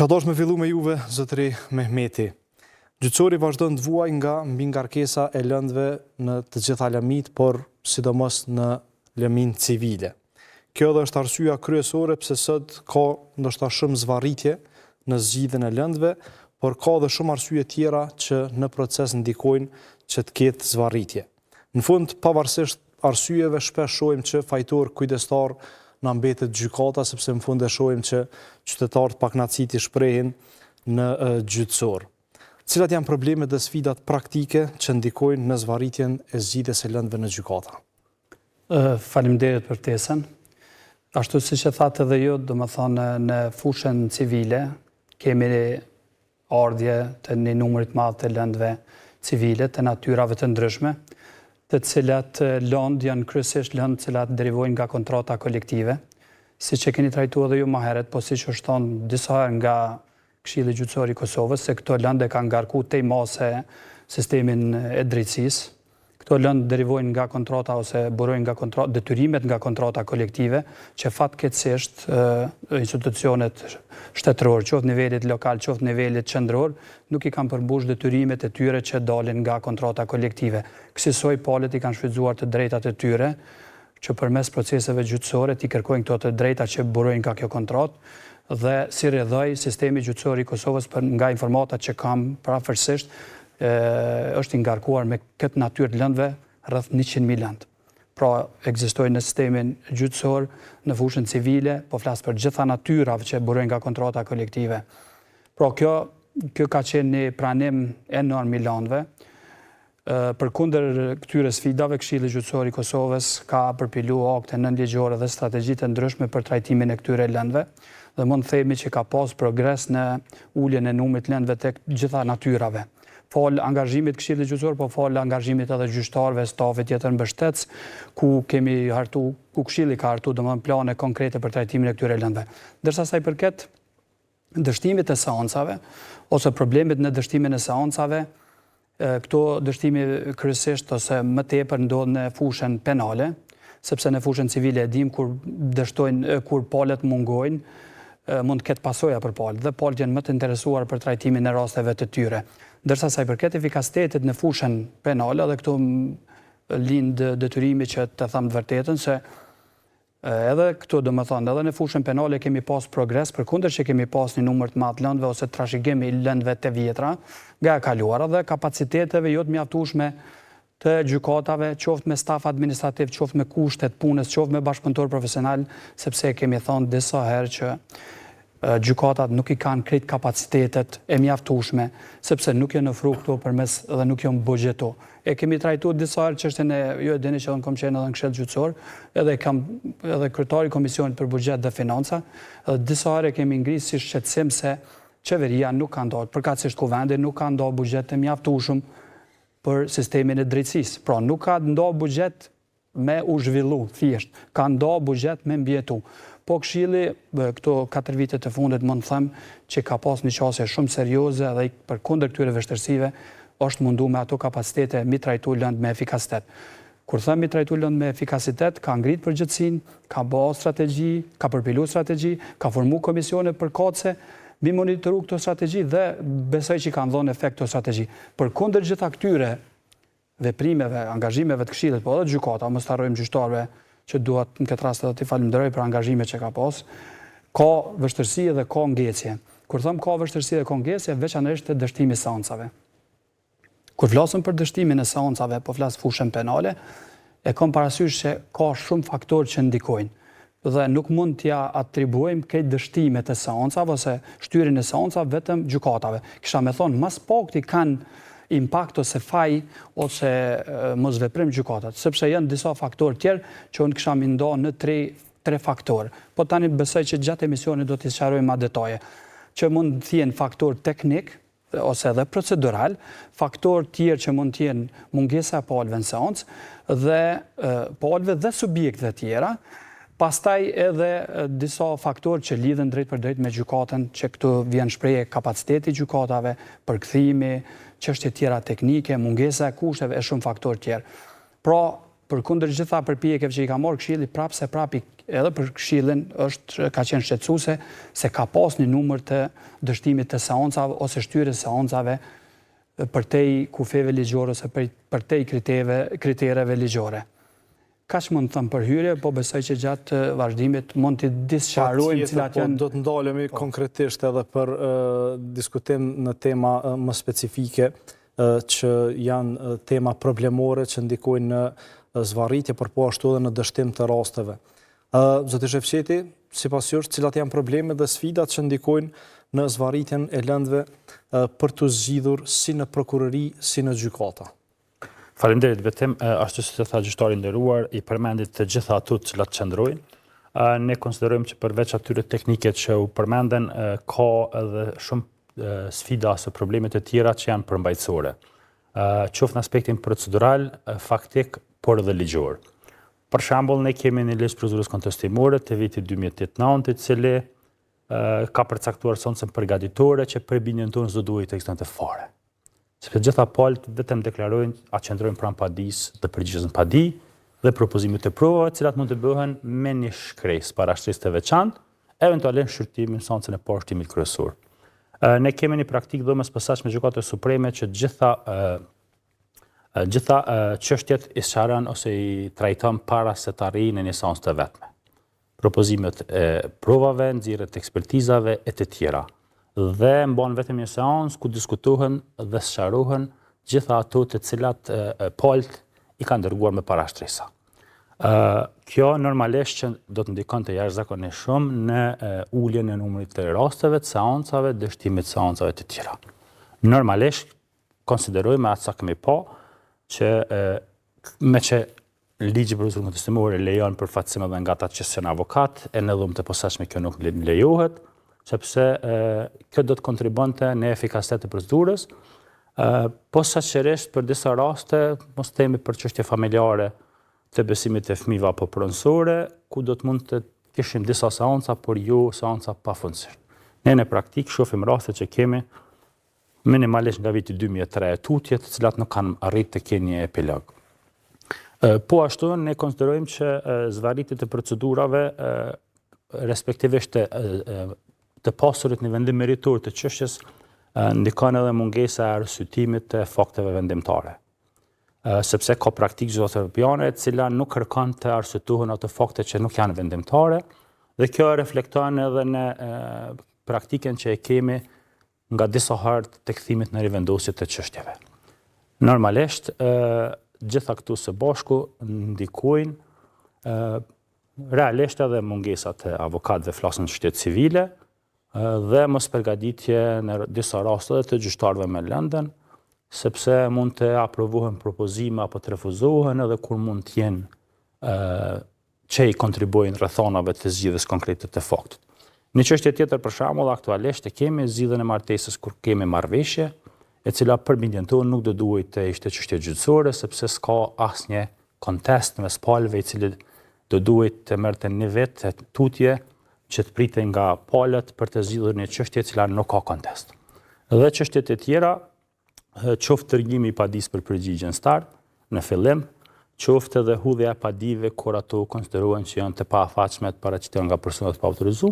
Kisha dosh me fillu me juve, zotëri Mehmeti. Gjyqësori vazhdon të vuaj nga mbi ngarkesa e lëndëve në të gjitha lëmit, por sidomos në lëmin civile. Kjo dhe është arsyeja kryesore pse sot ka ndoshta shumë zvarritje në zgjidhjen e lëndëve, por ka dhe shumë arsye tjera që në proces ndikojnë që të ketë zvarritje. Në fund, pavarësisht arsyeve, shpesh shohim që fajtor kujdestar na mbetet gjykata, sepse në fund e shohim që qytetarët paknaciti shprehin në gjyqësor. Cilat janë problemet dhe sfidat praktike që ndikojnë në zvarritjen e zgjidhjes së lëndëve në gjykata? Faleminderit për ftesën. Ashtu siç e thatë edhe ju, domethënë në fushën civile kemi ardhje të një numrit madh të lëndëve civile të natyrave të ndryshme, të cilat lëndë janë kryesisht lëndë të cilat derivojnë nga kontrata kolektive, siç e keni trajtuar edhe ju më herët, po siç është thonë disa herë nga Këshilli Gjyqësor i Kosovës, se këto lëndë kanë ngarkuar tej mase sistemin e drejtësisë. Këto lëndë derivojnë nga kontrata ose burojnë nga detyrimet nga kontrata kolektive, që fatkeqësisht institucionet shtetëror, qoftë nivelit lokal, qoftë nivelit qendror, nuk i kanë përmbush detyrimet e tyre që dalin nga kontrata kolektive. Kësaj palët i kanë shfrytzuar të drejtat e tyre, që përmes proceseve gjyqësore t'i kërkojnë këto të drejta që burojnë nga kjo kontratë, dhe si rrjedhoi sistemi gjyqësor i Kosovës nga informatat që kam parafërsisht, është i ngarkuar me këtë natyrë lëndëve rreth 100.000 lëndë. Pra, ekzistojnë në sistemin gjyqësor, në fushën civile, po flas për gjitha natyrat që burojnë nga kontrata kolektive. Pra, kjo ka qenë një pranim enorm i lëndëve. Përkundër këtyre sfidave, Këshilli Gjyqësor i Kosovës ka përpiluar akte nënligjore dhe strategjitë ndryshme për trajtimin e këtyre lëndëve, dhe mund të themi që ka pas progres në uljen e numrit lëndëve tek gjitha natyrave. Fal angazhimit Këshillit Gjyqësor, po fal angazhimit edhe gjyqtarëve, stafit tjetër mbështetës, ku Këshilli ka hartu domethënë plane konkrete për trajtimin e këtyre lëndëve. Ndërsa sa i përket dështimit të seancave ose problemet në dështimin e seancave, këto dështimi kryesisht ose më tepër ndodhen në fushën penale, sepse në fushën civile e dim kur palët mungojnë, mund të ketë pasoja për palët, dhe palët janë më të interesuar për trajtimin e rasteve të tyre. Ndërsa sa i përket efikasitetit në fushën penale, dhe këtu lind detyrimi që të them të vërtetën, se edhe këtu domethënë edhe në fushën penale kemi pas progres, përkundër që kemi pas një numër të madh lëndëve ose trashëgim i lëndëve të vjetra nga e kaluara dhe kapaciteteve jo të mjaftueshme të gjykatave, qoftë me staf administrativ, qoftë me kushtet punës, qoftë me bashkëpunëtor profesional, sepse kemi thënë disa herë që gjykatat nuk i kanë krejt kapacitetet e mjaftueshme, sepse nuk janë ofruar këto përmes dhe nuk janë buxheto. E kemi trajtuar disa herë çështjen e ju e dini që unë kam qenë edhe në Këshill Gjyqësor, edhe kryetari i Komisionit për Buxhet dhe Financa, dhe disa herë kemi ngritur si shqetësim se qeveria nuk ka ndalë, përkatësisht kuvendi nuk ka ndalë buxhet të mjaftueshëm për sistemin e drejtësisë. Pra nuk ka ndalë buxhet me u zhvillu, thjesht, ka ndalë buxhet me mbjetu. Po Këshilli, këto 4 vite të fundit, mund të them që ka pas një qasje shumë serioze dhe përkundër këtyre vështirësive është mundu me ato kapacitete mi trajtu lëndë me efikasitet. Kur them mi trajtu lëndë me efikasitet, ka ngrit përgjithësinë, ka bë strategji, ka përpilu strategji, ka formu komisione përkatëse, mi monitoru këto strategji dhe besoj që kanë dhënë efekt këto strategji. Përkundër gjitha këtyre veprimeve, angazhimeve të Këshillit, po edhe gjykata, mos harrojmë gjyqtarëve që duhet në këtë rast edhe t'i falenderoj për angazhimet që ka pas, ka vështirësi dhe ka ngecje. Kur them ka vështirësi dhe ka ngecje, veçanërisht te dështimi i seancave. Kur flasim për dështimin e seancave, po flas fushën penale, e kam parasysh se ka shumë faktorë që ndikojnë. Dhe nuk mund t'ja atribuojmë këtë dështimet e seancave ose shtyrjen e seancave vetëm gjykatave. Kisha me thonë, mas pakti kanë impakt ose faj ose mosveprim gjykatat, sepse janë disa faktorë tjerë që unë kisha nda në tre faktorë. Po tani besoj që gjatë emisionit do t'i sqaroj ma detaje, që mund të jenë faktor teknik ose edhe procedural, faktor tjerë që mund të jenë mungesa e palëve në seancë dhe palëve dhe subjektëve tjera, pastaj edhe disa faktorë që lidhen drejt për drejt me gjykatën, që këtu vjen shprehje kapaciteti gjykatave, përkthimi, çështje tjera teknike, mungesa e kushteve e shumë faktorë tjerë. Pra, përkundër gjitha përpjekjeve që i ka marrë Këshilli, prapë edhe për Këshillin ka qenë shqetësuese se ka pas një numër të dështimit të seancave ose shtyrjes seancave përtej kufeve ligjore ose përtej kritereve ligjore. Kaq mund të thëmë për hyrje, po besoj që gjatë vazhdimit mund të disqarojmë cilat janë... Do të ndalemi konkretisht edhe për diskutim në tema më specifike që janë tema problemore që ndikojnë në zvarritje, por po ashtu edhe në dështim të rasteve. Zoti Shefqeti, sipas jush, cilat janë problemet dhe sfidat që ndikojnë në zvarritjen e lëndëve për të zgjidhur si në prokurori, si në gjykata? Faleminderit, vetëm ashtu si të tha gjyqtari nderuar, i përmendit të gjitha ato të cilat qëndrojnë. Ne konsiderojmë që përveç atyre teknike që u përmenden, ka edhe shumë sfida ose problemet e tjera që janë përmbajtësore. Qoftë në aspektin procedural, faktik, por edhe ligjor. Për shembull, ne kemi një ligj procedurës kontestimore të vitit 2018, i cili ka përcaktuar soncën përgatitore që për bindjen tonë s'do duhet të ekzistonte fare. Sepse gjitha palët vetëm deklarojnë a qëndrojnë pranë padisë dhe përgjigjen padi dhe propozimet e provave, të cilat mund të bëhen me një shkresë parashtrisë të veçantë, eventualisht shqyrtimin në seancën e parë shtimit kryesor. Ne kemi një praktikë dhe mes posaçme Gjykatës Supreme që gjitha çështjet i sqaron ose i trajton para se të arrijë në një seancë të vetme. Propozimet e provave, nxjerrjet e ekspertizave e të tjera. Dhe mban vetëm një seancë ku diskutohen dhe sqarohen gjitha ato të cilat palët i kanë dërguar me parashtresa. Kjo normalisht që do të ndikonte jashtëzakonisht shumë në uljen e numrit të rasteve, të seancave, dështimit të seancave të tjera. Normalisht konsiderojmë atë sa kemi pa që me që ligji procedurës kontestimore lejon përfaqësim edhe nga ata që janë avokat, e në dhumë të posaçme kjo nuk lejohet, sepse kjo do të kontribonte në efikasitet të procedurës, posaçërisht për disa raste, mos themi për çështje familjare të besimit të fëmijëve apo pronësore, ku do të mund të kishim disa seanca, por jo seanca pafundësisht. Ne në praktikë shohim raste që kemi minimalisht nga viti 2003 tutje, të cilat nuk kanë arritur të kenë një epilog. Po ashtu ne konsiderojmë që zvarritjet e procedurave respektivisht të pasurit në vendim meritor të çështjes ndikon edhe mungesa e arsyetimit të fakteve vendimtare. Sepse ka praktikë zyrtare e cila nuk kërkon të arsyetohen ato fakte që nuk janë vendimtare, dhe kjo reflekton edhe në praktikën që e kemi nga disa herë të kthimit në rivendosje të çështjeve. Normalisht, gjitha këtu së bashku ndikojnë realisht edhe mungesat e avokatëve flasën në çështje civile, dhe mos përgatitje në disa raste të gjyqtarëve me lëndën, sepse mund të aprovohen propozime apo të refuzohen edhe kur mund të jenë që i kontribuojnë rrethonave të zgjidhjes konkrete të faktit. Një çështje tjetër për shembull aktualisht e kemi zgjidhjen e martesës kur kemi marrëveshje, e cila për bindjen tonë nuk do duhet të ishte çështje gjyqësore, sepse s'ka asnjë kontest mes palëve i cili do duhet të merrte një vetë tutje që të pritej nga palët për të zgjidhur një çështje e cila nuk ka kontest. Dhe çështjet e tjera, qoftë tërgjimi i padisë për përgjigjen start në fillim, qoftë edhe hudhja e padive kur ato konsiderohen që janë të paafatshme të paraqiten nga personat pa autorizuar,